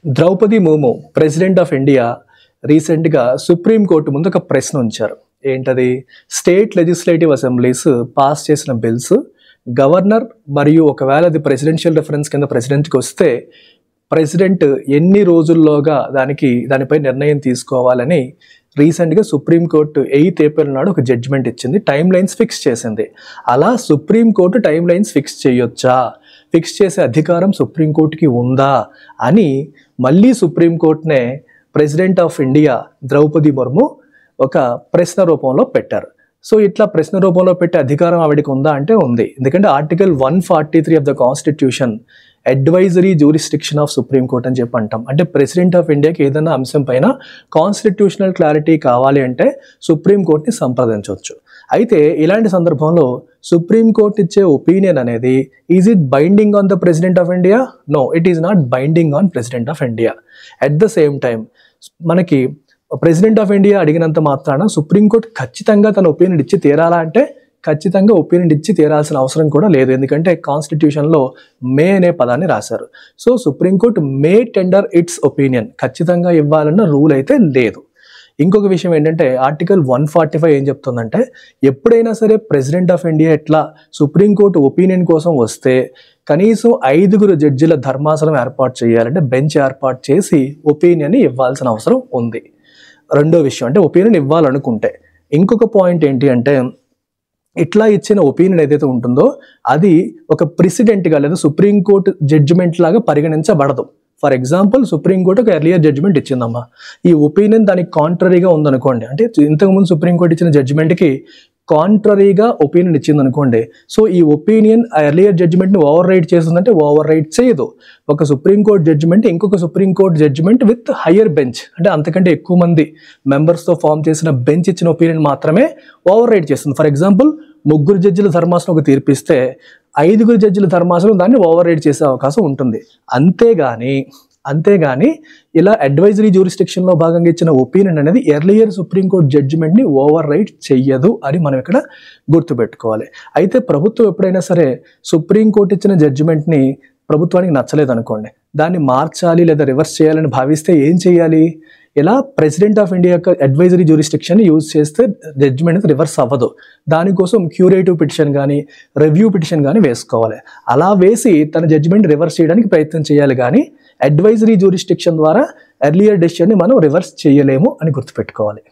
Draupadi Murmu president of India రీసెంట్గా supreme court ముందు ఒక ప్రశ్న ఉంచారు. ఏంటది? స్టేట్ లెజిస్లేటివ్ అసెంబ్లీస్ పాస్ చేసిన బిల్స్ గవర్నర్ మరియు ఒకవేళ అది ప్రెసిడెన్షియల్ రెఫరెన్స్ కింద ప్రెసిడెంట్కి వస్తే ప్రెసిడెంట్ ఎన్ని రోజుల్లోగా దానిపై నిర్ణయం తీసుకోవాలని రీసెంట్గా సుప్రీంకోర్టు 8 ఏప్రిల్ నాడు ఒక జడ్జిమెంట్ ఇచ్చింది. టైం లైన్స్ ఫిక్స్ చేసింది. అలా సుప్రీంకోర్టు టైం లైన్స్ ఫిక్స్ చేయొచ్చా, ఫిక్స్ చేసే అధికారం సుప్రీంకోర్టుకి ఉందా అని మళ్ళీ సుప్రీంకోర్టునే president of India Draupadi Murmu ఒక ప్రశ్న రూపంలో పెట్టారు. సో ఇట్లా ప్రశ్న రూపంలో పెట్టే అధికారం ఆవిడకి ఉందా అంటే ఉంది. ఎందుకంటే article 143 of the constitution advisory jurisdiction of supreme court అని చెప్పి అంటాం. అంటే ప్రెసిడెంట్ ఆఫ్ ఇండియాకి ఏదైనా అంశం పైన కాన్స్టిట్యూషనల్ క్లారిటీ కావాలి అంటే సుప్రీంకోర్టుని సంప్రదించవచ్చు. అయితే ఇలాంటి సందర్భంలో సుప్రీంకోర్టు ఇచ్చే ఒపీనియన్ అనేది is it binding on the president of India? No, it is not binding on president of India. At the same time మనకి ప్రెసిడెంట్ ఆఫ్ ఇండియా అడిగినంత మాత్రాన సుప్రీంకోర్టు ఖచ్చితంగా తన ఒపీనియన్ ఇచ్చి తీరాలా అంటే ఖచ్చితంగా ఒపీనియన్ ఇచ్చి తీరాల్సిన అవసరం కూడా లేదు. ఎందుకంటే కాన్స్టిట్యూషన్లో మే అనే పదాన్ని రాశారు. So supreme court May tender it's opinion, ఖచ్చితంగా ఇవ్వాలన్న రూల్ అయితే లేదు. ఇంకొక విషయం ఏంటంటే ఆర్టికల్ 145 ఏం చెప్తుందంటే ఎప్పుడైనా సరే ప్రెసిడెంట్ ఆఫ్ ఇండియా ఇట్లా సుప్రీంకోర్టు ఒపీనియన్ కోసం వస్తే కనీసం 5 జడ్జిల ధర్మాసనం ఏర్పాటు చేయాలంటే బెంచ్ ఏర్పాటు చేసి ఒపీనియన్ ఇవ్వాల్సిన అవసరం ఉంది. రెండో విషయం అంటే ఒపీనియన్ ఇవ్వాలనుకుంటే. ఇంకొక పాయింట్ ఏంటి అంటే ఇట్లా ఇచ్చిన ఒపీనియన్ ఏదైతే ఉంటుందో అది ఒక ప్రెసిడెంట్గా లేదా సుప్రీంకోర్టు జడ్జిమెంట్ లాగా పరిగణించబడదు. ఫర్ ఎగ్జాంపుల్ సుప్రీంకోర్టు ఒక ఎర్లియర్ జడ్జిమెంట్ ఇచ్చిందమ్మా, ఈ ఒపీనియన్ దానికి కాంట్రరీగా ఉందనుకోండి, అంటే ఇంతకుముందు సుప్రీంకోర్టు ఇచ్చిన జడ్జిమెంట్కి కాంట్రరీగా ఒపీనియన్ ఇచ్చింది అనుకోండి, సో ఈ ఒపీనియన్ ఆ ఎర్లియర్ జడ్జిమెంట్ని ఓవర్ రైట్ చేస్తుందంటే ఓవర్ రైట్ చేయదు. ఒక సుప్రీంకోర్టు జడ్జిమెంట్ ఇంకొక supreme court judgement with higher bench, అంటే అంతకంటే ఎక్కువ మంది మెంబర్స్తో ఫామ్ చేసిన బెంచ్ ఇచ్చిన ఒపీనియన్ మాత్రమే ఓవర్ రైట్ చేస్తుంది. ఫర్ ఎగ్జాంపుల్ 3 జడ్జిల ధర్మాసనం ఒక తీర్పిస్తే 5 జడ్జిల ధర్మాసనం దాన్ని ఓవర్ రైట్ చేసే అవకాశం ఉంటుంది. అంతేగాని ఇలా అడ్వైజరీ జ్యూరిస్డిక్షన్లో భాగంగా ఇచ్చిన ఒపీనియన్ అనేది ఎర్లియర్ సుప్రీంకోర్టు జడ్జిమెంట్ని ఓవర్ రైట్ చెయ్యదు అని మనం ఇక్కడ గుర్తుపెట్టుకోవాలి. అయితే ప్రభుత్వం ఎప్పుడైనా సరే సుప్రీంకోర్టు ఇచ్చిన జడ్జిమెంట్ని ప్రభుత్వానికి నచ్చలేదు అనుకోండి, దాన్ని మార్చాలి లేదా రివర్స్ చేయాలని భావిస్తే ఏం చేయాలి? ఇలా ప్రెసిడెంట్ ఆఫ్ ఇండియా యొక్క అడ్వైజరీ జ్యూరిస్డిక్షన్ యూజ్ చేస్తే జడ్జిమెంట్ రివర్స్ అవ్వదు. దానికోసం క్యూరేటివ్ పిటిషన్ కానీ రివ్యూ పిటిషన్ కానీ వేసుకోవాలి. అలా వేసి తన జడ్జిమెంట్ రివర్స్ చేయడానికి ప్రయత్నం చేయాలి. కానీ అడ్వైజరీ జ్యూరిస్డిక్షన్ ద్వారా ఎర్లియర్ డెసిషన్ని మనం రివర్స్ చేయలేము అని గుర్తుపెట్టుకోవాలి.